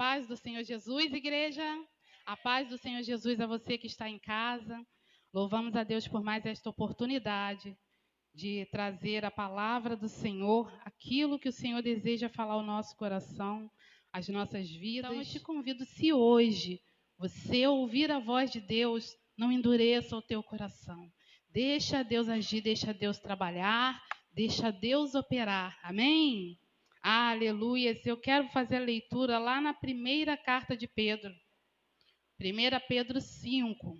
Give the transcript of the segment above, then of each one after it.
paz do Senhor Jesus, igreja. A paz do Senhor Jesus a você que está em casa. Louvamos a Deus por mais esta oportunidade de trazer a palavra do Senhor, aquilo que o Senhor deseja falar ao nosso coração, às nossas vidas. Então, eu te convido, se hoje você ouvir a voz de Deus, não endureça o teu coração. Deixa Deus agir, deixa Deus trabalhar, deixa Deus operar. Amém? Aleluia. Eu quero fazer a leitura lá na primeira carta de Pedro. 1 Pedro 5.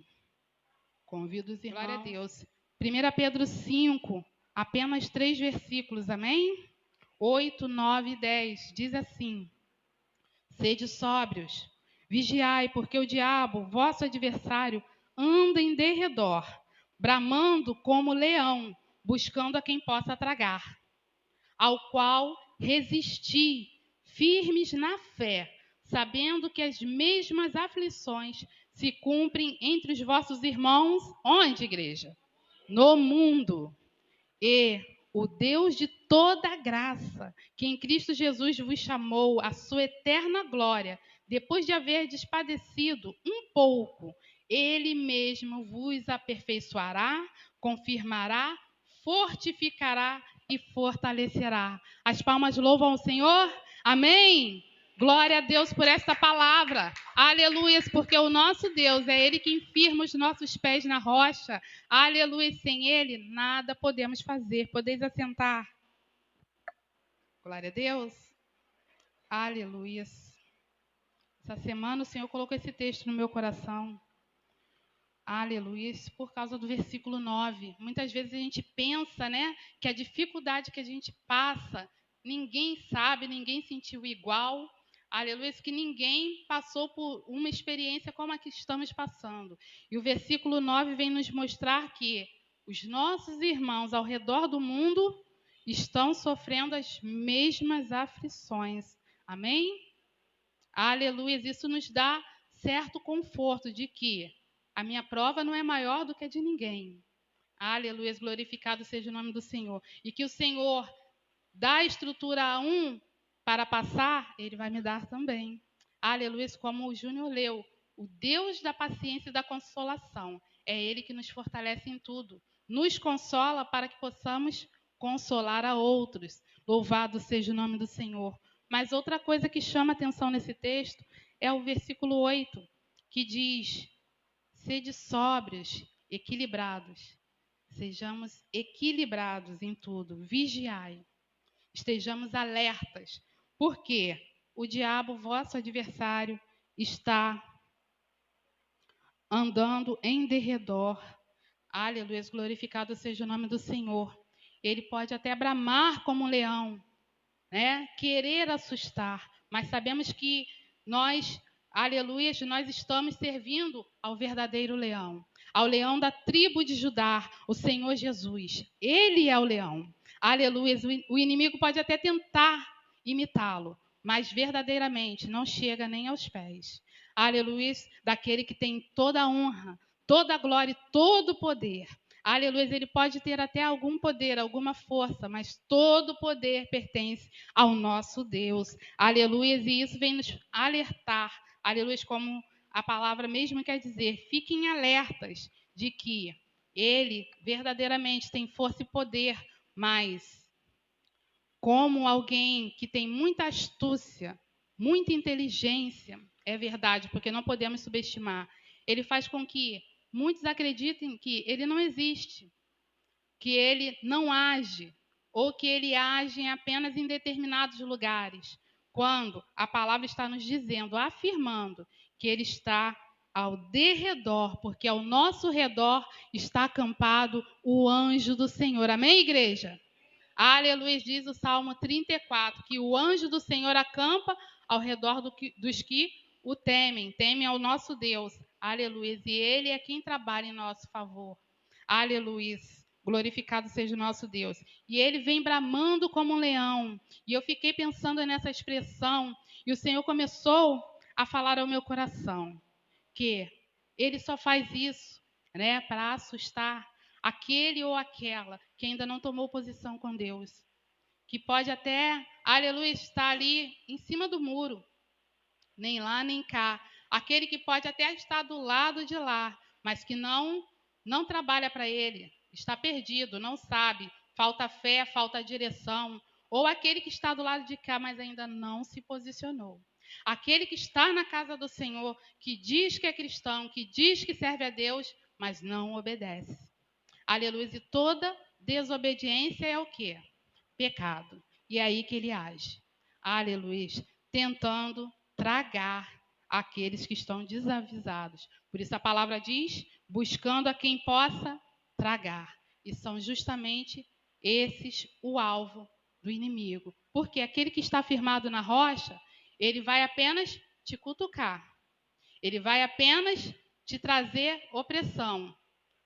Convido os irmãos. Glória a Deus. 1 Pedro 5, apenas 3 versículos, amém? 8, 9 e 10. Diz assim: Sede sóbrios, vigiai, porque o diabo, vosso adversário, anda em derredor, bramando como leão, buscando a quem possa tragar, ao qual resisti, firmes na fé, sabendo que as mesmas aflições se cumprem entre os vossos irmãos, onde, igreja? No mundo. E o Deus de toda graça, que em Cristo Jesus vos chamou à sua eterna glória, depois de haverdes padecido um pouco, Ele mesmo vos aperfeiçoará, confirmará, fortificará e fortalecerá. As palmas louvam ao Senhor. Amém? Glória a Deus por esta palavra. Aleluia, porque o nosso Deus é Ele que firma os nossos pés na rocha. Aleluia, sem Ele nada podemos fazer. Podeis assentar. Glória a Deus. Aleluia. Essa semana o Senhor colocou esse texto no meu coração. Aleluia, por causa do versículo 9. Muitas vezes a gente pensa, né, que a dificuldade que a gente passa, ninguém sabe, ninguém sentiu igual. Aleluia, que ninguém passou por uma experiência como a que estamos passando. E o versículo 9 vem nos mostrar que os nossos irmãos ao redor do mundo estão sofrendo as mesmas aflições. Amém? Aleluia, isso nos dá certo conforto de que a minha prova não é maior do que a de ninguém. Aleluia, glorificado seja o nome do Senhor. E que o Senhor dá estrutura a um para passar, Ele vai me dar também. Aleluia, como o Júnior leu, o Deus da paciência e da consolação. É Ele que nos fortalece em tudo. Nos consola para que possamos consolar a outros. Louvado seja o nome do Senhor. Mas outra coisa que chama atenção nesse texto é o versículo 8, que diz: Sede sóbrios, equilibrados. Sejamos equilibrados em tudo. Vigiai. Estejamos alertas. Porque o diabo, vosso adversário, está andando em derredor. Aleluia, glorificado seja o nome do Senhor. Ele pode até bramar como um leão, né? Querer assustar. Mas sabemos que nós, aleluia, nós estamos servindo ao verdadeiro leão, ao leão da tribo de Judá, o Senhor Jesus. Ele é o leão. Aleluia, o inimigo pode até tentar imitá-lo, mas verdadeiramente não chega nem aos pés. Aleluia, daquele que tem toda a honra, toda a glória e todo o poder. Aleluia, ele pode ter até algum poder, alguma força, mas todo o poder pertence ao nosso Deus. Aleluia, e isso vem nos alertar. Aleluia, como a palavra mesmo quer dizer, fiquem alertas de que Ele verdadeiramente tem força e poder, mas como alguém que tem muita astúcia, muita inteligência, é verdade, porque não podemos subestimar, ele faz com que muitos acreditem que ele não existe, que ele não age, ou que ele age apenas em determinados lugares, quando a palavra está nos dizendo, afirmando, que ele está ao derredor, porque ao nosso redor está acampado o anjo do Senhor. Amém, igreja? Aleluia, diz o Salmo 34, que o anjo do Senhor acampa ao redor dos que o temem ao nosso Deus. Aleluia, e Ele é quem trabalha em nosso favor. Aleluia, glorificado seja o nosso Deus. E Ele vem bramando como um leão. E eu fiquei pensando nessa expressão, e o Senhor começou a falar ao meu coração, que Ele só faz isso, né, para assustar aquele ou aquela que ainda não tomou posição com Deus, que pode até, aleluia, estar ali em cima do muro, nem lá nem cá. Aquele que pode até estar do lado de lá, mas que não trabalha para ele, está perdido, não sabe, falta fé, falta direção. Ou aquele que está do lado de cá, mas ainda não se posicionou. Aquele que está na casa do Senhor, que diz que é cristão, que diz que serve a Deus, mas não obedece. Aleluia. E toda desobediência é o quê? Pecado. E é aí que ele age. Aleluia. Tentando tragar aqueles que estão desavisados. Por isso a palavra diz, buscando a quem possa tragar. E são justamente esses o alvo do inimigo. Porque aquele que está firmado na rocha, ele vai apenas te cutucar. Ele vai apenas te trazer opressão.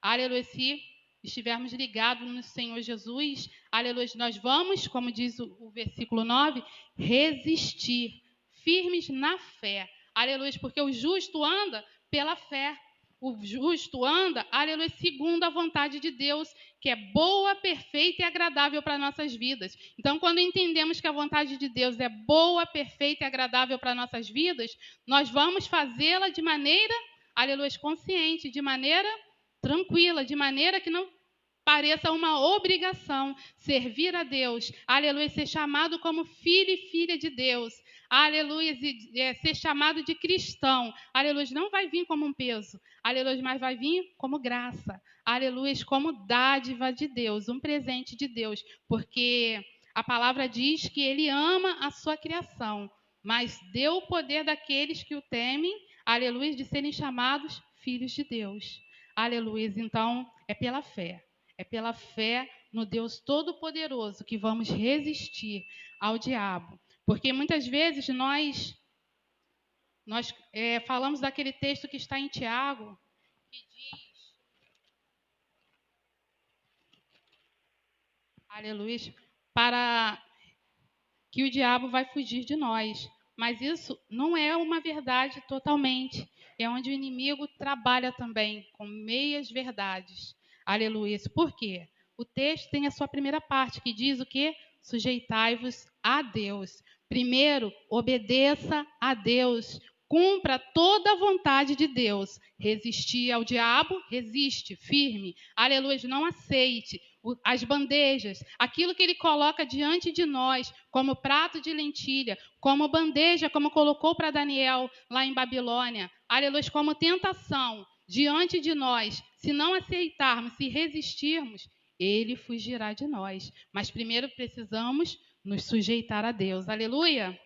Aleluia. Se estivermos ligados no Senhor Jesus, aleluia, nós vamos, como diz o versículo 9, resistir, firmes na fé. Aleluia, porque o justo anda pela fé. O justo anda, aleluia, segundo a vontade de Deus, que é boa, perfeita e agradável para nossas vidas. Então, quando entendemos que a vontade de Deus é boa, perfeita e agradável para nossas vidas, nós vamos fazê-la de maneira, aleluia, consciente, de maneira tranquila, de maneira que não pareça uma obrigação servir a Deus, aleluia, ser chamado como filho e filha de Deus, aleluia, ser chamado de cristão, aleluia, não vai vir como um peso, aleluia, mas vai vir como graça, aleluia, como dádiva de Deus, um presente de Deus, porque a palavra diz que ele ama a sua criação, mas deu o poder daqueles que o temem, aleluia, de serem chamados filhos de Deus, aleluia. Então, é pela fé. É pela fé no Deus Todo-Poderoso que vamos resistir ao diabo. Porque muitas vezes nós falamos daquele texto que está em Tiago, que diz, aleluia, para que o diabo vai fugir de nós. Mas isso não é uma verdade totalmente. É onde o inimigo trabalha também com meias verdades. Aleluia. Por quê? O texto tem a sua primeira parte, que diz o quê? Sujeitai-vos a Deus. Primeiro, obedeça a Deus. Cumpra toda a vontade de Deus. Resistir ao diabo, resiste, firme. Aleluia. Não aceite as bandejas, aquilo que ele coloca diante de nós, como prato de lentilha, como bandeja, como colocou para Daniel lá em Babilônia, aleluia, como tentação diante de nós, se não aceitarmos, se resistirmos, ele fugirá de nós. Mas primeiro precisamos nos sujeitar a Deus, aleluia.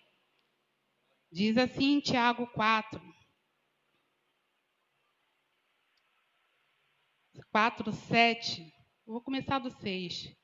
Diz assim em Tiago 4:7. Vou começar do 6.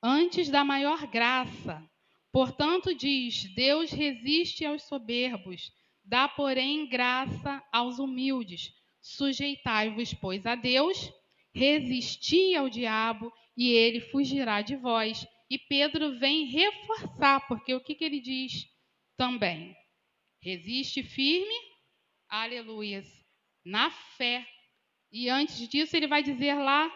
Antes da maior graça, portanto diz, Deus resiste aos soberbos, dá, porém, graça aos humildes. Sujeitai-vos, pois, a Deus, resisti ao diabo, e ele fugirá de vós. E Pedro vem reforçar, porque o que ele diz também? Resiste firme, aleluias, na fé. E antes disso ele vai dizer lá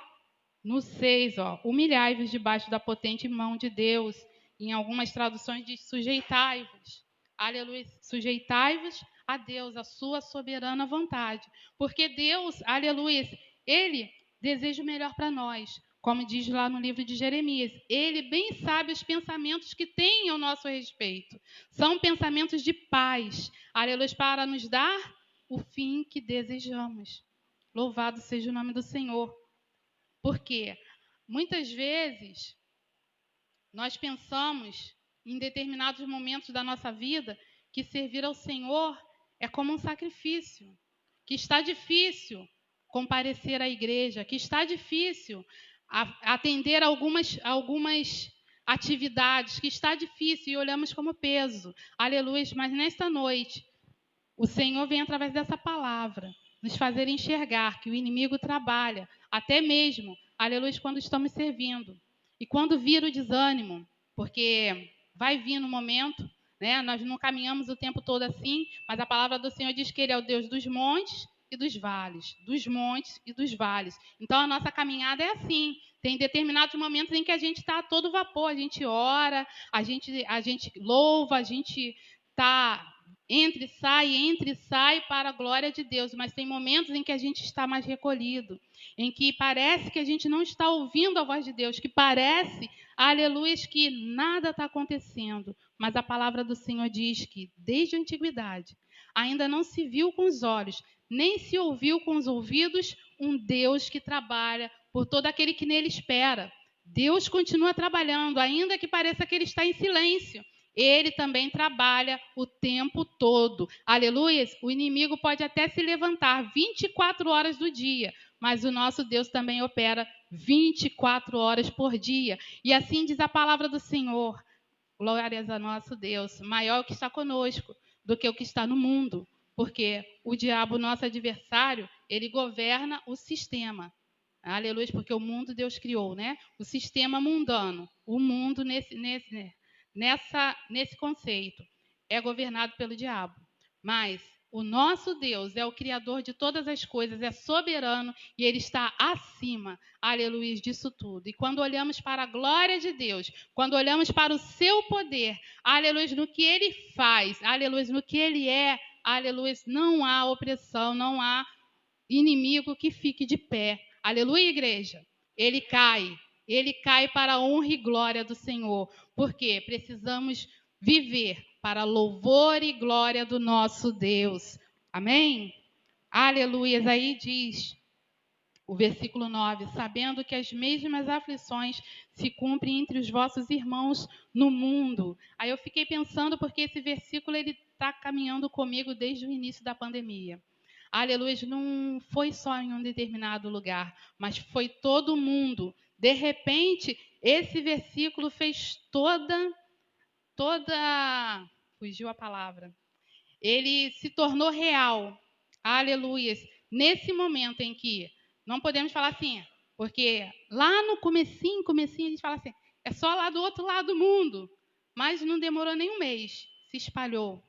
no 6, humilhai-vos debaixo da potente mão de Deus. Em algumas traduções diz sujeitai-vos. Aleluia. Sujeitai-vos a Deus, a sua soberana vontade. Porque Deus, aleluia, ele deseja o melhor para nós. Como diz lá no livro de Jeremias, ele bem sabe os pensamentos que tem ao nosso respeito. São pensamentos de paz, aleluia, para nos dar o fim que desejamos. Louvado seja o nome do Senhor. Porque muitas vezes nós pensamos em determinados momentos da nossa vida que servir ao Senhor é como um sacrifício, que está difícil comparecer à igreja, que está difícil atender algumas atividades, que está difícil e olhamos como peso. Aleluia, mas nesta noite o Senhor vem através dessa palavra nos fazer enxergar que o inimigo trabalha, até mesmo, aleluia, quando estamos servindo. E quando vir o desânimo, porque vai vir no momento, né? Nós não caminhamos o tempo todo assim, mas a palavra do Senhor diz que Ele é o Deus dos montes e dos vales, dos montes e dos vales. Então a nossa caminhada é assim. Tem determinados momentos em que a gente está a todo vapor, a gente ora, a gente louva, a gente está entre e sai para a glória de Deus, mas tem momentos em que a gente está mais recolhido, em que parece que a gente não está ouvindo a voz de Deus, que parece, aleluia, que nada está acontecendo, mas a palavra do Senhor diz que desde a antiguidade ainda não se viu com os olhos, nem se ouviu com os ouvidos um Deus que trabalha por todo aquele que nele espera. Deus continua trabalhando, ainda que pareça que ele está em silêncio. Ele também trabalha o tempo todo. Aleluia! O inimigo pode até se levantar 24 horas do dia, mas o nosso Deus também opera 24 horas por dia. E assim diz a palavra do Senhor. Glórias a nosso Deus. Maior o que está conosco do que o que está no mundo. Porque o diabo, nosso adversário, ele governa o sistema. Aleluia, porque o mundo Deus criou, né? O sistema mundano, o mundo nesse conceito é governado pelo diabo. Mas o nosso Deus é o Criador de todas as coisas, é soberano e Ele está acima, aleluia, disso tudo. E quando olhamos para a glória de Deus, quando olhamos para o seu poder, aleluia, no que Ele faz, aleluia, no que Ele é, aleluia, não há opressão, não há inimigo que fique de pé. Aleluia, igreja. Ele cai para a honra e glória do Senhor, porque precisamos viver para louvor e glória do nosso Deus. Amém? Aleluia. Aí diz o versículo 9, sabendo que as mesmas aflições se cumprem entre os vossos irmãos no mundo. Aí eu fiquei pensando, porque esse versículo ele está caminhando comigo desde o início da pandemia. Aleluia, não foi só em um determinado lugar, mas foi todo mundo. De repente, esse versículo fez fugiu a palavra. Ele se tornou real. Aleluia. Nesse momento em que não podemos falar assim, porque lá no comecinho a gente fala assim, é só lá do outro lado do mundo. Mas não demorou nem um mês, se espalhou.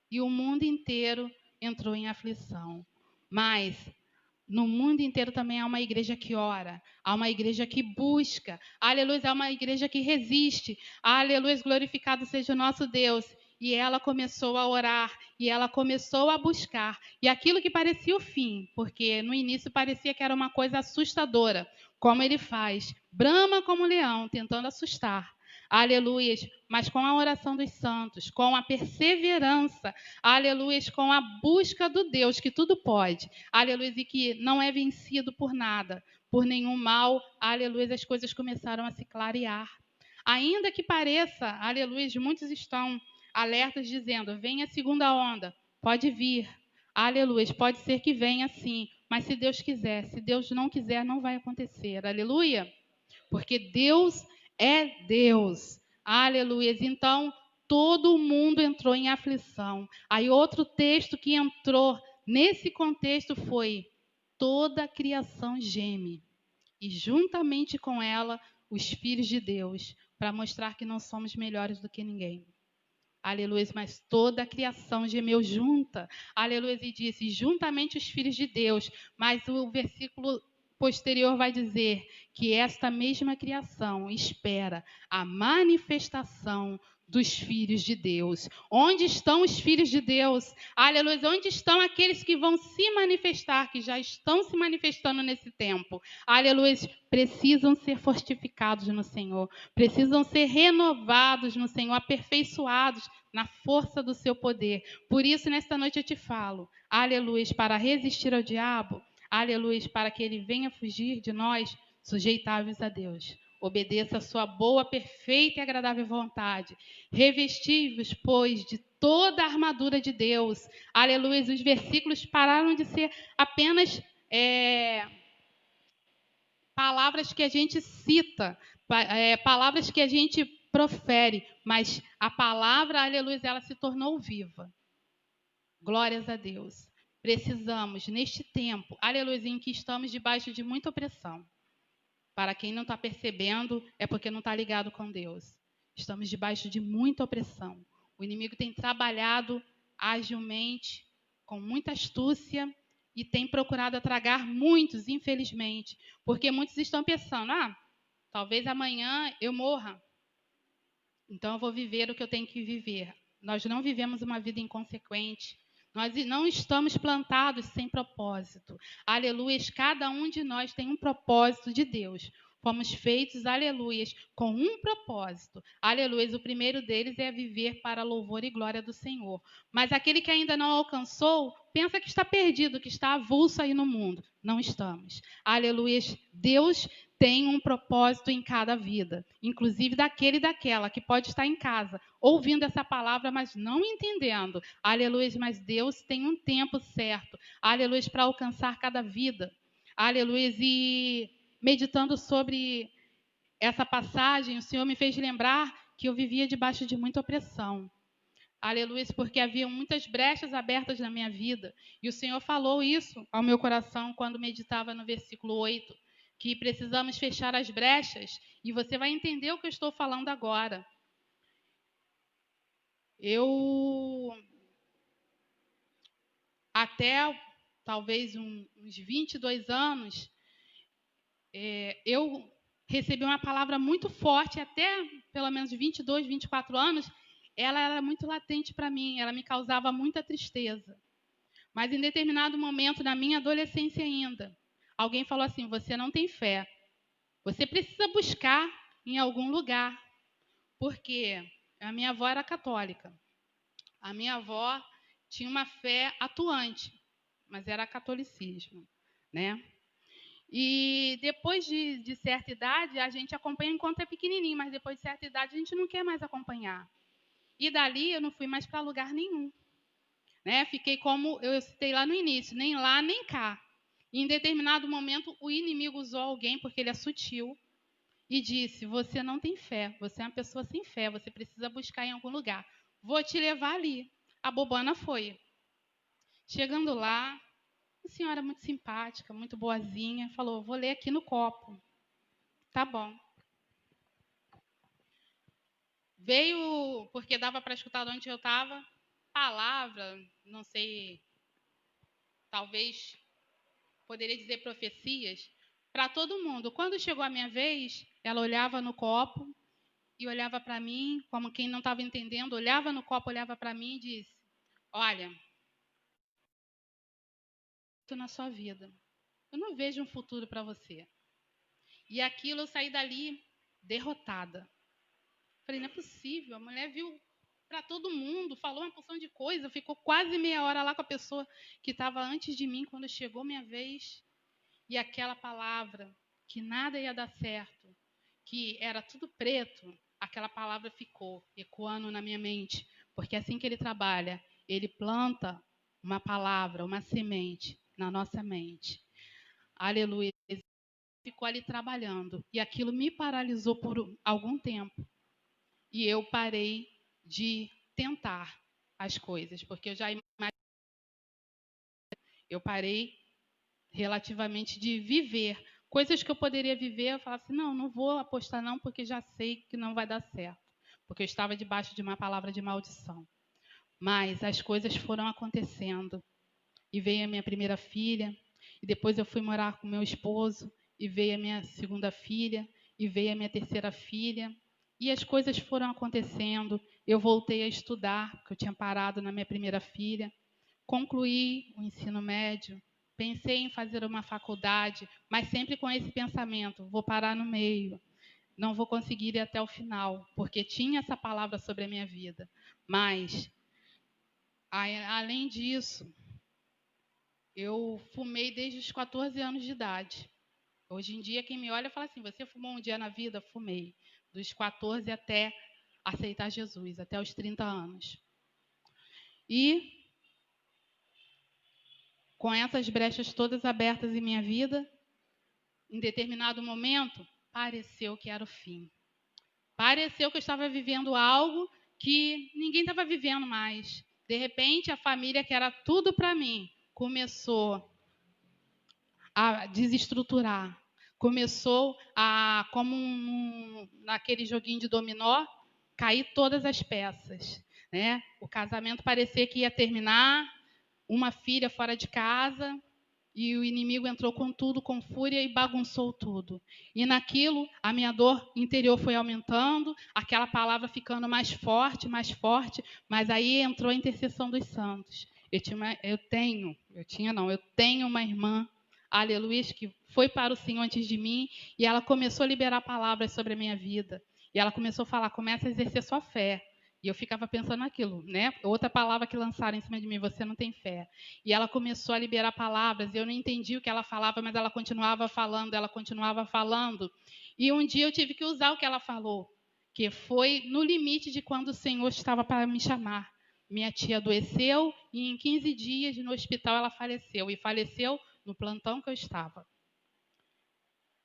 E o mundo inteiro entrou em aflição. Mas no mundo inteiro também há uma igreja que ora, há uma igreja que busca, aleluia, há uma igreja que resiste, aleluia, glorificado seja o nosso Deus. E ela começou a orar, e ela começou a buscar. E aquilo que parecia o fim, porque no início parecia que era uma coisa assustadora, como ele faz, brama como leão, tentando assustar. Aleluia, mas com a oração dos santos, com a perseverança, aleluia, com a busca do Deus que tudo pode, aleluia, e que não é vencido por nada, por nenhum mal, aleluia, as coisas começaram a se clarear. Ainda que pareça, aleluia, muitos estão alertas dizendo, vem a segunda onda, pode vir, aleluia, pode ser que venha sim, mas se Deus quiser, se Deus não quiser, não vai acontecer, aleluia, porque Deus é Deus, aleluia. Então, todo mundo entrou em aflição. Aí outro texto que entrou nesse contexto foi: toda a criação geme, e juntamente com ela os filhos de Deus, para mostrar que não somos melhores do que ninguém. Aleluia, mas toda a criação gemeu junta, aleluia, e disse, juntamente os filhos de Deus, mas o versículo posterior vai dizer que esta mesma criação espera a manifestação dos filhos de Deus. Onde estão os filhos de Deus? Aleluia, onde estão aqueles que vão se manifestar, que já estão se manifestando nesse tempo? Aleluia, precisam ser fortificados no Senhor, precisam ser renovados no Senhor, aperfeiçoados na força do seu poder. Por isso, nesta noite eu te falo, aleluia, para resistir ao diabo, aleluia, para que ele venha fugir de nós, sujeitáveis a Deus. Obedeça a sua boa, perfeita e agradável vontade. Revesti-vos, pois, de toda a armadura de Deus. Aleluia. Os versículos pararam de ser apenas palavras que a gente cita, palavras que a gente profere, mas a palavra, aleluia, ela se tornou viva. Glórias a Deus. Precisamos, neste tempo, aleluia, em que estamos debaixo de muita opressão. Para quem não está percebendo, é porque não está ligado com Deus. Estamos debaixo de muita opressão. O inimigo tem trabalhado agilmente, com muita astúcia, e tem procurado atragar muitos, infelizmente. Porque muitos estão pensando, talvez amanhã eu morra. Então eu vou viver o que eu tenho que viver. nós não vivemos uma vida inconsequente. Nós não estamos plantados sem propósito. Aleluia, cada um de nós tem um propósito de Deus. Fomos feitos, aleluias, com um propósito. Aleluias, o primeiro deles é viver para a louvor e glória do Senhor. Mas aquele que ainda não alcançou, pensa que está perdido, que está avulso aí no mundo. Não estamos. Aleluias, Deus tem um propósito em cada vida, inclusive daquele e daquela que pode estar em casa, ouvindo essa palavra, mas não entendendo. Aleluia, mas Deus tem um tempo certo, aleluia, para alcançar cada vida. Aleluia, e meditando sobre essa passagem, o Senhor me fez lembrar que eu vivia debaixo de muita opressão. Aleluia, porque havia muitas brechas abertas na minha vida. E o Senhor falou isso ao meu coração quando meditava no versículo 8, que precisamos fechar as brechas, e você vai entender o que eu estou falando agora. Eu, até talvez uns 22 anos, eu recebi uma palavra muito forte, até pelo menos 22, 24 anos, ela era muito latente para mim, ela me causava muita tristeza. Mas em determinado momento, na minha adolescência ainda, alguém falou assim: você não tem fé, você precisa buscar em algum lugar, porque a minha avó era católica. A minha avó tinha uma fé atuante, mas era catolicismo, né? E depois de certa idade, a gente acompanha enquanto é pequenininho, mas depois de certa idade a gente não quer mais acompanhar. E dali eu não fui mais para lugar nenhum, né? Fiquei como eu citei lá no início, nem lá nem cá. E em determinado momento o inimigo usou alguém, porque ele é sutil, e disse: você não tem fé, você é uma pessoa sem fé, você precisa buscar em algum lugar. Vou te levar ali. A bobana foi. Chegando lá, a senhora muito simpática, muito boazinha, falou: vou ler aqui no copo. Tá bom. Veio, porque dava para escutar de onde eu estava, palavra, não sei, talvez poderia dizer profecias, para todo mundo. Quando chegou a minha vez, ela olhava no copo e olhava para mim, como quem não estava entendendo, olhava no copo, olhava para mim e disse: olha, estou na sua vida. Eu não vejo um futuro para você. E aquilo eu saí dali derrotada. Falei: não é possível. A mulher viu para todo mundo, falou uma porção de coisa, ficou quase meia hora lá com a pessoa que estava antes de mim quando chegou minha vez. E aquela palavra, que nada ia dar certo, que era tudo preto, aquela palavra ficou ecoando na minha mente. Porque assim que ele trabalha, ele planta uma palavra, uma semente na nossa mente. Aleluia. Ficou ali trabalhando. E aquilo me paralisou por algum tempo. E eu parei de tentar as coisas, porque eu parei relativamente de viver coisas que eu poderia viver. Eu falava assim: não, não vou apostar não, porque já sei que não vai dar certo, porque eu estava debaixo de uma palavra de maldição. Mas as coisas foram acontecendo, e veio a minha primeira filha, e depois eu fui morar com meu esposo, e veio a minha segunda filha, e veio a minha terceira filha. E as coisas foram acontecendo. Eu voltei a estudar, porque eu tinha parado na minha primeira filha. Concluí o ensino médio. Pensei em fazer uma faculdade, mas sempre com esse pensamento: vou parar no meio, não vou conseguir ir até o final, porque tinha essa palavra sobre a minha vida. Mas, além disso, eu fumei desde os 14 anos de idade. Hoje em dia, quem me olha fala assim: você fumou um dia na vida? Fumei. Dos 14 até aceitar Jesus, até os 30 anos. E, com essas brechas todas abertas em minha vida, em determinado momento, pareceu que era o fim. Pareceu que eu estava vivendo algo que ninguém estava vivendo mais. De repente, a família, que era tudo para mim, começou a desestruturar. Começou a, como naquele joguinho de dominó, cair todas as peças, né? O casamento parecia que ia terminar, uma filha fora de casa, e o inimigo entrou com tudo, com fúria, e bagunçou tudo. E naquilo, a minha dor interior foi aumentando, aquela palavra ficando mais forte, mas aí entrou a intercessão dos santos. Eu tenho uma irmã, aleluia, que foi para o Senhor antes de mim, e ela começou a liberar palavras sobre a minha vida. E ela começou a falar, começa a exercer sua fé. E eu ficava pensando naquilo, né? Outra palavra que lançaram em cima de mim, você não tem fé. E ela começou a liberar palavras, eu não entendi o que ela falava, mas ela continuava falando. E um dia eu tive que usar o que ela falou, que foi no limite de quando o Senhor estava para me chamar. Minha tia adoeceu e em 15 dias no hospital ela faleceu. E faleceu no plantão que eu estava.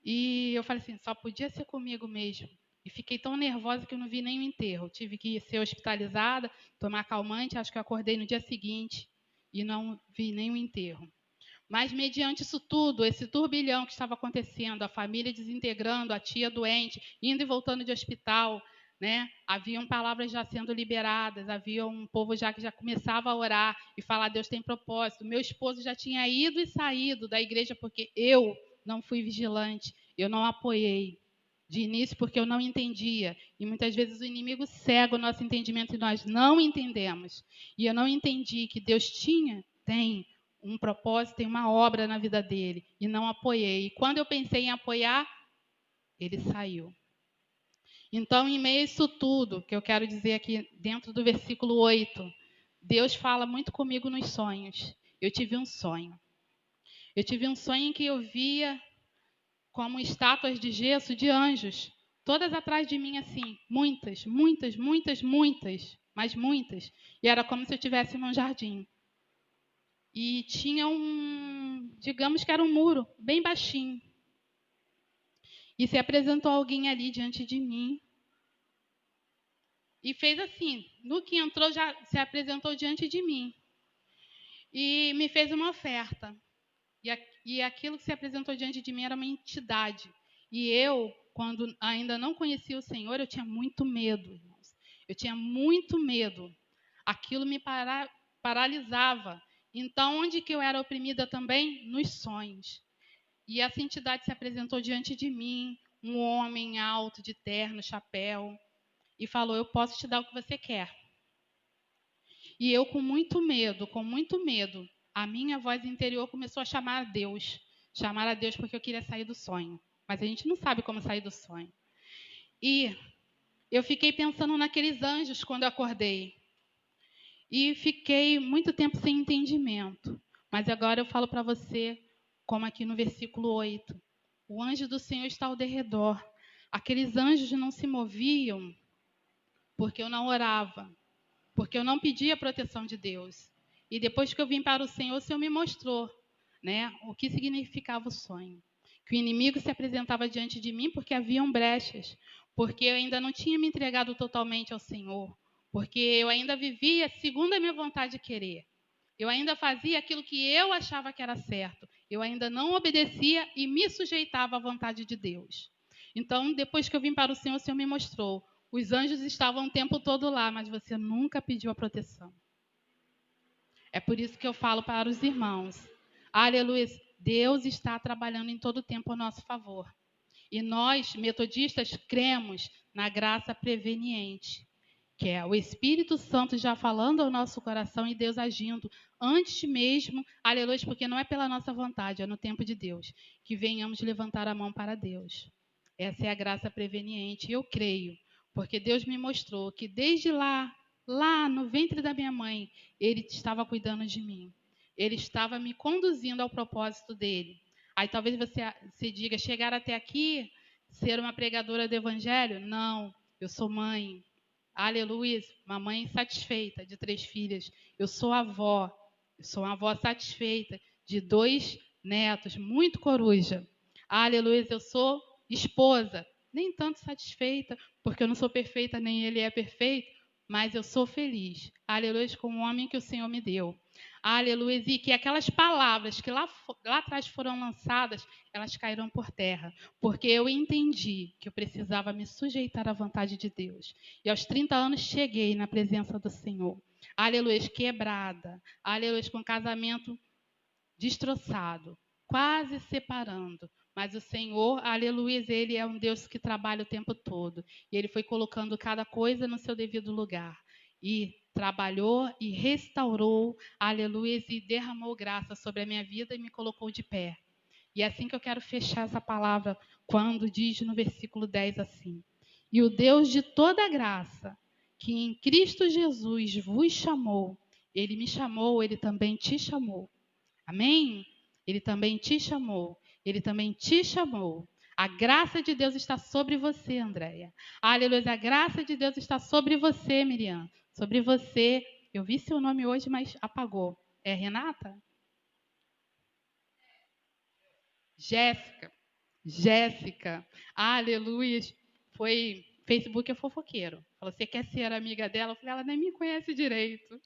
E eu falei assim, só podia ser comigo mesmo. E fiquei tão nervosa que eu não vi nem o enterro. Tive que ser hospitalizada, tomar calmante, acho que eu acordei no dia seguinte e não vi nem o enterro. Mas, mediante isso tudo, esse turbilhão que estava acontecendo, a família desintegrando, a tia doente, indo e voltando de hospital, né? Haviam palavras já sendo liberadas, havia um povo já que já começava a orar e falar, Deus tem propósito. Meu esposo já tinha ido e saído da igreja porque eu não fui vigilante, eu não apoiei de início porque eu não entendia. E muitas vezes o inimigo cega o nosso entendimento e nós não entendemos. E eu não entendi que Deus tem um propósito, tem uma obra na vida dele. E não apoiei. E quando eu pensei em apoiar, ele saiu. Então, em meio a isso tudo, que eu quero dizer aqui dentro do versículo 8, Deus fala muito comigo nos sonhos. Eu tive um sonho. Eu tive um sonho em que eu via como estátuas de gesso de anjos, todas atrás de mim assim, muitas, mas muitas. E era como se eu estivesse num jardim. E tinha digamos que era um muro, bem baixinho. E se apresentou alguém ali diante de mim. E fez assim, no que entrou já se apresentou diante de mim. E me fez uma oferta. E aquilo que se apresentou diante de mim era uma entidade. E eu, quando ainda não conhecia o Senhor, eu tinha muito medo, irmãos. Eu tinha muito medo. Aquilo me paralisava. Então, onde que eu era oprimida também? Nos sonhos. E essa entidade se apresentou diante de mim, um homem alto, de terno, chapéu, e falou, eu posso te dar o que você quer. E eu, com muito medo, a minha voz interior começou a chamar a Deus porque eu queria sair do sonho. Mas a gente não sabe como sair do sonho. E eu fiquei pensando naqueles anjos quando eu acordei. E fiquei muito tempo sem entendimento. Mas agora eu falo para você, como aqui no versículo 8. O anjo do Senhor está ao derredor. Aqueles anjos não se moviam porque eu não orava, porque eu não pedia a proteção de Deus. E depois que eu vim para o Senhor me mostrou, né, o que significava o sonho. Que o inimigo se apresentava diante de mim porque haviam brechas, porque eu ainda não tinha me entregado totalmente ao Senhor, porque eu ainda vivia segundo a minha vontade de querer. Eu ainda fazia aquilo que eu achava que era certo. Eu ainda não obedecia e me sujeitava à vontade de Deus. Então, depois que eu vim para o Senhor me mostrou. Os anjos estavam o tempo todo lá, mas você nunca pediu a proteção. É por isso que eu falo para os irmãos. Aleluia. Deus está trabalhando em todo tempo a nosso favor. E nós, metodistas, cremos na graça preveniente, que é o Espírito Santo já falando ao nosso coração e Deus agindo antes mesmo, aleluia, porque não é pela nossa vontade, é no tempo de Deus, que venhamos levantar a mão para Deus. Essa é a graça preveniente. Eu creio, porque Deus me mostrou que desde lá no ventre da minha mãe, Ele estava cuidando de mim. Ele estava me conduzindo ao propósito dele. Aí talvez você se diga, chegar até aqui, ser uma pregadora do Evangelho? Não, eu sou mãe. Aleluia, uma mãe satisfeita de 3 filhas. Eu sou uma avó satisfeita de 2 netos, muito coruja. Aleluia, eu sou esposa, nem tanto satisfeita, porque eu não sou perfeita, nem ele é perfeito, mas eu sou feliz. Aleluia, com o homem que o Senhor me deu. Aleluia, e que aquelas palavras que lá atrás foram lançadas, elas caíram por terra, porque eu entendi que eu precisava me sujeitar à vontade de Deus. E aos 30 anos cheguei na presença do Senhor. Aleluia, quebrada. Aleluia, com casamento destroçado. quase separando. Mas o Senhor, aleluia, Ele é um Deus que trabalha o tempo todo. E Ele foi colocando cada coisa no seu devido lugar. E trabalhou e restaurou, aleluia, e derramou graça sobre a minha vida e me colocou de pé. E é assim que eu quero fechar essa palavra, quando diz no versículo 10 assim: E o Deus de toda graça, que em Cristo Jesus vos chamou, Ele me chamou, Ele também te chamou. Amém? Ele também te chamou. Ele também te chamou. A graça de Deus está sobre você, Andréia. Aleluia. A graça de Deus está sobre você, Miriam. Sobre você. Eu vi seu nome hoje, mas apagou. É Renata? Jéssica. Jéssica. Aleluia. Foi. Facebook é fofoqueiro. Falou, você quer ser amiga dela? Eu falei, ela nem me conhece direito.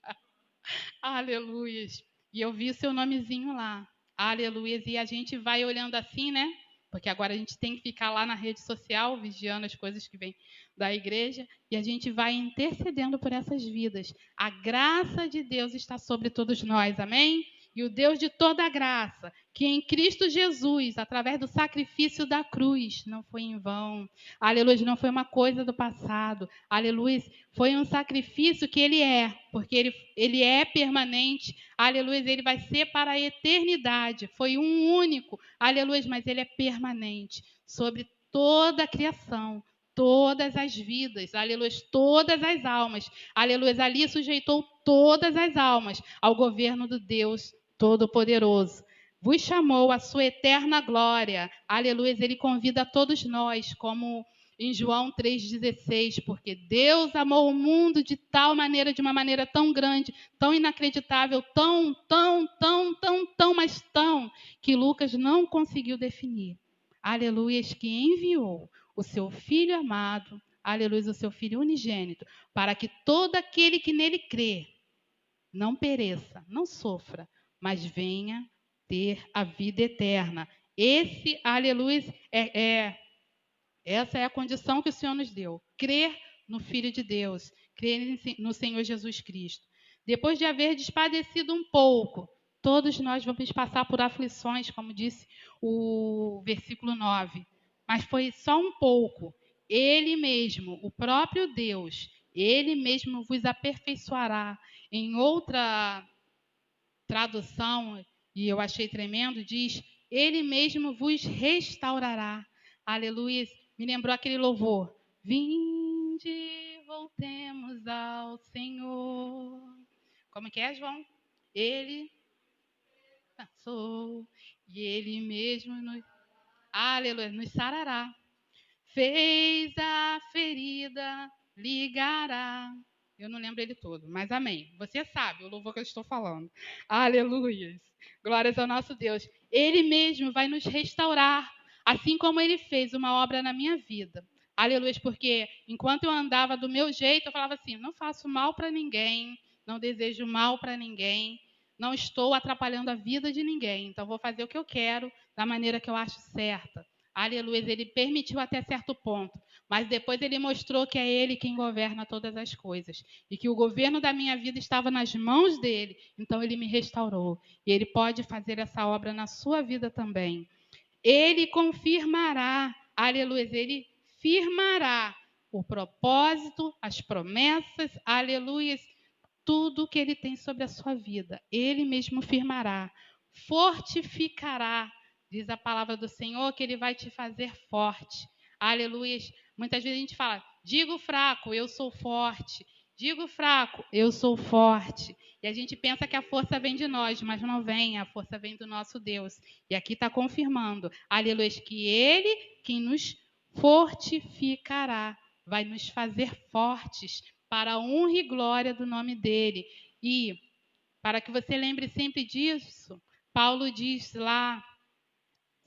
Aleluia. E eu vi o seu nomezinho lá. Aleluia. E a gente vai olhando assim, né? Porque agora a gente tem que ficar lá na rede social, vigiando as coisas que vêm da igreja, e a gente vai intercedendo por essas vidas. A graça de Deus está sobre todos nós, amém? E o Deus de toda a graça, que em Cristo Jesus, através do sacrifício da cruz, não foi em vão. Aleluia, não foi uma coisa do passado. Aleluia, foi um sacrifício que ele é, porque ele é permanente. Aleluia, ele vai ser para a eternidade. Foi um único, aleluia, mas ele é permanente sobre toda a criação, todas as vidas, aleluia, todas as almas. Aleluia, ali sujeitou todas as almas ao governo do Deus Todo-Poderoso. Vos chamou a sua eterna glória. Aleluia, ele convida a todos nós, como em João 3,16, porque Deus amou o mundo de tal maneira, de uma maneira tão grande, tão inacreditável, mas tão, que Lucas não conseguiu definir. Aleluia, que enviou o seu Filho amado, aleluia, o seu Filho unigênito, para que todo aquele que nele crê não pereça, não sofra, mas venha ter a vida eterna. Esse, aleluia, essa é a condição que o Senhor nos deu. Crer no Filho de Deus, crer no Senhor Jesus Cristo. Depois de haver despadecido um pouco, todos nós vamos passar por aflições, como disse o versículo 9. Mas foi só um pouco. Ele mesmo, o próprio Deus, ele mesmo vos aperfeiçoará. Em outra tradução, e eu achei tremendo, diz: ele mesmo vos restaurará. Aleluia. Me lembrou aquele louvor. Vinde, voltemos ao Senhor. Como que é, João? Ele passou e ele mesmo nos, aleluia, nos sarará. Fez a ferida, ligará. Eu não lembro ele todo, mas amém. Você sabe o louvor que eu estou falando. Aleluia. Glórias ao nosso Deus. Ele mesmo vai nos restaurar, assim como ele fez uma obra na minha vida. Aleluia, porque enquanto eu andava do meu jeito, eu falava assim: não faço mal para ninguém, não desejo mal para ninguém, não estou atrapalhando a vida de ninguém, então vou fazer o que eu quero da maneira que eu acho certa. Aleluia, ele permitiu até certo ponto, mas depois ele mostrou que é ele quem governa todas as coisas e que o governo da minha vida estava nas mãos dele, então ele me restaurou e ele pode fazer essa obra na sua vida também. Ele confirmará, aleluia, ele firmará o propósito, as promessas, aleluia, tudo que ele tem sobre a sua vida, ele mesmo firmará, fortificará. Diz a palavra do Senhor que ele vai te fazer forte. Aleluia. Muitas vezes a gente fala: digo fraco, eu sou forte. Digo fraco, eu sou forte. E a gente pensa que a força vem de nós, mas não vem, a força vem do nosso Deus. E aqui está confirmando, aleluia, que ele quem nos fortificará, vai nos fazer fortes para a honra e glória do nome dele. E para que você lembre sempre disso, Paulo diz lá,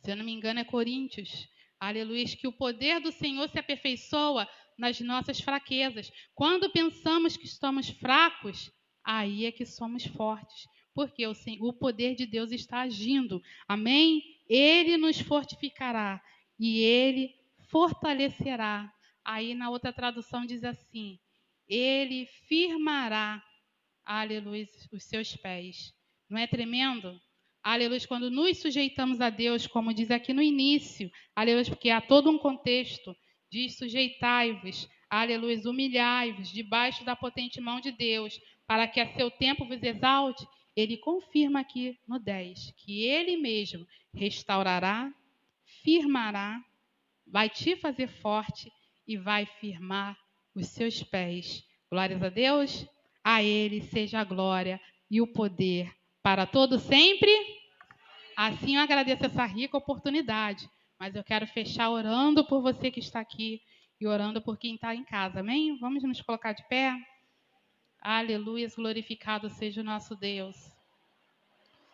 se eu não me engano é Coríntios, aleluia, que o poder do Senhor se aperfeiçoa nas nossas fraquezas. Quando pensamos que estamos fracos, aí é que somos fortes, porque o poder de Deus está agindo, amém? Ele nos fortificará e ele fortalecerá. Aí na outra tradução diz assim: ele firmará, aleluia, os seus pés. Não é tremendo? aleluia, quando nos sujeitamos a Deus, como diz aqui no início, aleluia, porque há todo um contexto, diz sujeitai-vos, aleluia, humilhai-vos debaixo da potente mão de Deus, para que a seu tempo vos exalte. Ele confirma aqui no 10, que ele mesmo restaurará, firmará, vai te fazer forte e vai firmar os seus pés. Glórias a Deus, a ele seja a glória e o poder para todo sempre. Assim eu agradeço essa rica oportunidade, mas eu quero fechar orando por você que está aqui e orando por quem está em casa, amém? Vamos nos colocar de pé? Aleluia, glorificado seja o nosso Deus.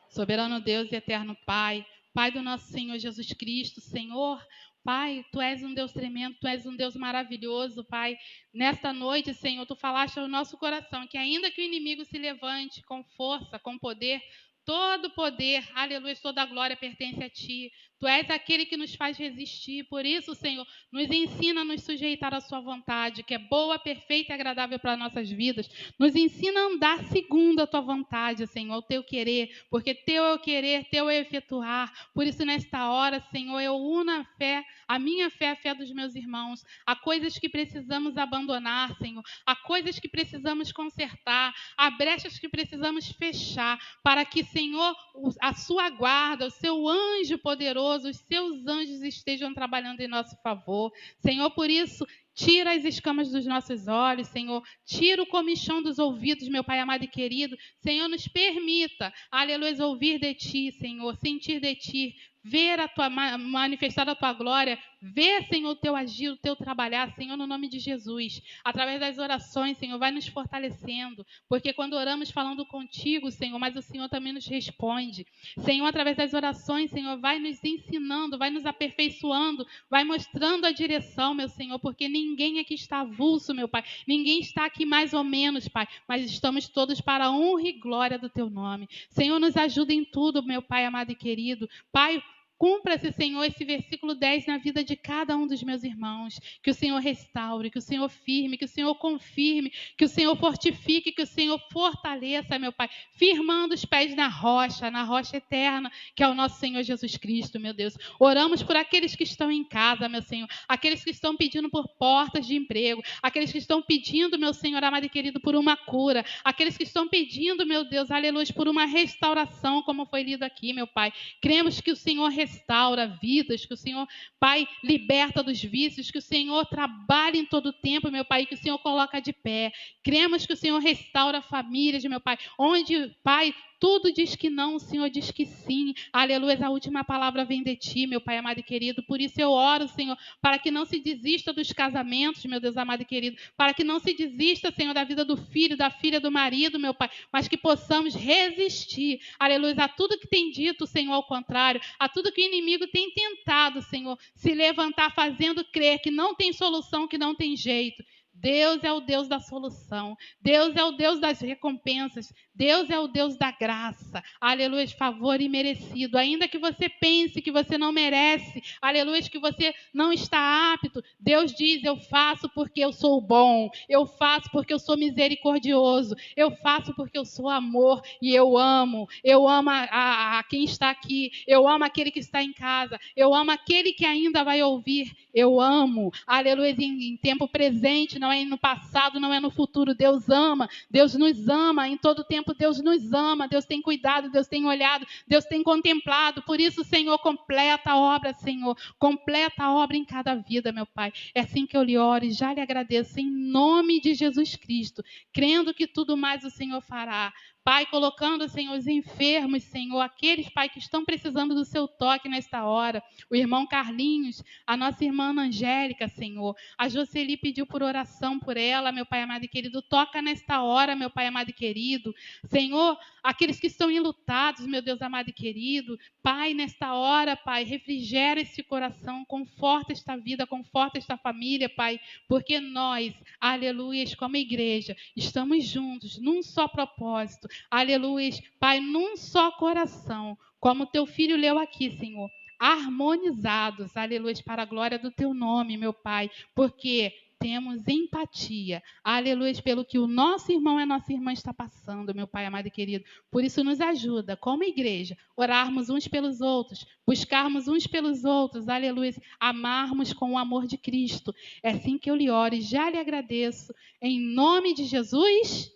Soberano Deus e eterno Pai, Pai do nosso Senhor Jesus Cristo, Senhor, Pai, Tu és um Deus tremendo, Tu és um Deus maravilhoso, Pai. Nesta noite, Senhor, Tu falaste ao nosso coração que ainda que o inimigo se levante com força, com poder, todo poder, aleluia, toda a glória pertence a Ti. Tu és aquele que nos faz resistir. Por isso, Senhor, nos ensina a nos sujeitar à Sua vontade, que é boa, perfeita e agradável para nossas vidas. Nos ensina a andar segundo a Tua vontade, Senhor, o Teu querer, porque Teu é o querer, Teu é o efetuar. Por isso, nesta hora, Senhor, eu uno a fé, a minha fé, a fé dos meus irmãos. Há coisas que precisamos abandonar, Senhor. Há coisas que precisamos consertar. Há brechas que precisamos fechar, para que, Senhor, a Sua guarda, o Seu anjo poderoso, os Seus anjos estejam trabalhando em nosso favor. Senhor, por isso, tira as escamas dos nossos olhos, Senhor. Tira o comichão dos ouvidos, meu Pai amado e querido. Senhor, nos permita, aleluia, ouvir de Ti, Senhor, sentir de Ti, ver a Tua, manifestar a Tua glória, ver, Senhor, o Teu agir, o Teu trabalhar, Senhor, no nome de Jesus. Através das orações, Senhor, vai nos fortalecendo, porque quando oramos falando contigo, Senhor, mas o Senhor também nos responde. Senhor, através das orações, Senhor, vai nos ensinando, vai nos aperfeiçoando, vai mostrando a direção, meu Senhor, porque ninguém aqui está avulso, meu Pai. Ninguém está aqui mais ou menos, Pai, mas estamos todos para a honra e glória do Teu nome. Senhor, nos ajuda em tudo, meu Pai amado e querido. Pai, cumpra-se, Senhor, esse versículo 10 na vida de cada um dos meus irmãos. Que o Senhor restaure, que o Senhor firme, que o Senhor confirme, que o Senhor fortifique, que o Senhor fortaleça, meu Pai, firmando os pés na rocha eterna, que é o nosso Senhor Jesus Cristo, meu Deus. Oramos por aqueles que estão em casa, meu Senhor, aqueles que estão pedindo por portas de emprego, aqueles que estão pedindo, meu Senhor amado e querido, por uma cura, aqueles que estão pedindo, meu Deus, aleluia, por uma restauração, como foi lido aqui, meu Pai. Cremos que o Senhor restaura vidas, que o Senhor, Pai, liberta dos vícios, que o Senhor trabalha em todo o tempo, meu Pai, que o Senhor coloca de pé. Cremos que o Senhor restaura famílias, meu Pai, onde, Pai, tudo diz que não, o Senhor diz que sim. Aleluia, a última palavra vem de Ti, meu Pai amado e querido. Por isso eu oro, Senhor, para que não se desista dos casamentos, meu Deus amado e querido. Para que não se desista, Senhor, da vida do filho, da filha, do marido, meu Pai. Mas que possamos resistir, aleluia, a tudo que tem dito, Senhor, ao contrário. A tudo que o inimigo tem tentado, Senhor, se levantar fazendo crer que não tem solução, que não tem jeito. Deus é o Deus da solução. Deus é o Deus das recompensas. Deus é o Deus da graça. Aleluia, favor imerecido. Ainda que você pense que você não merece, aleluia, que você não está apto, Deus diz, eu faço porque eu sou bom. Eu faço porque eu sou misericordioso. Eu faço porque eu sou amor e eu amo. Eu amo a quem está aqui. Eu amo aquele que está em casa. Eu amo aquele que ainda vai ouvir. Eu amo. Aleluia, em tempo presente, não é no passado, não é no futuro. Deus ama, Deus nos ama, em todo tempo Deus nos ama, Deus tem cuidado, Deus tem olhado, Deus tem contemplado. Por isso, Senhor, completa a obra, Senhor, completa a obra em cada vida, meu Pai. É assim que eu lhe oro e já lhe agradeço em nome de Jesus Cristo, crendo que tudo mais o Senhor fará. Pai, colocando, Senhor, os enfermos, Senhor, aqueles, Pai, que estão precisando do seu toque nesta hora. O irmão Carlinhos, a nossa irmã Angélica, Senhor. A Jocely pediu por oração por ela, meu Pai amado e querido. Toca nesta hora, meu Pai amado e querido. Senhor, aqueles que estão enlutados, meu Deus amado e querido. Pai, nesta hora, Pai, refrigera esse coração, conforta esta vida, conforta esta família, Pai, porque nós, aleluia, como igreja, estamos juntos, num só propósito, aleluia, Pai, num só coração, como teu filho leu aqui, Senhor, harmonizados, aleluia, para a glória do teu nome, meu Pai, porque temos empatia, aleluia, pelo que o nosso irmão e a nossa irmã está passando, meu Pai amado e querido. Por isso nos ajuda, como igreja, orarmos uns pelos outros, buscarmos uns pelos outros, aleluia, amarmos com o amor de Cristo. É assim que eu lhe oro e já lhe agradeço, em nome de Jesus.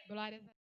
Glória a Deus.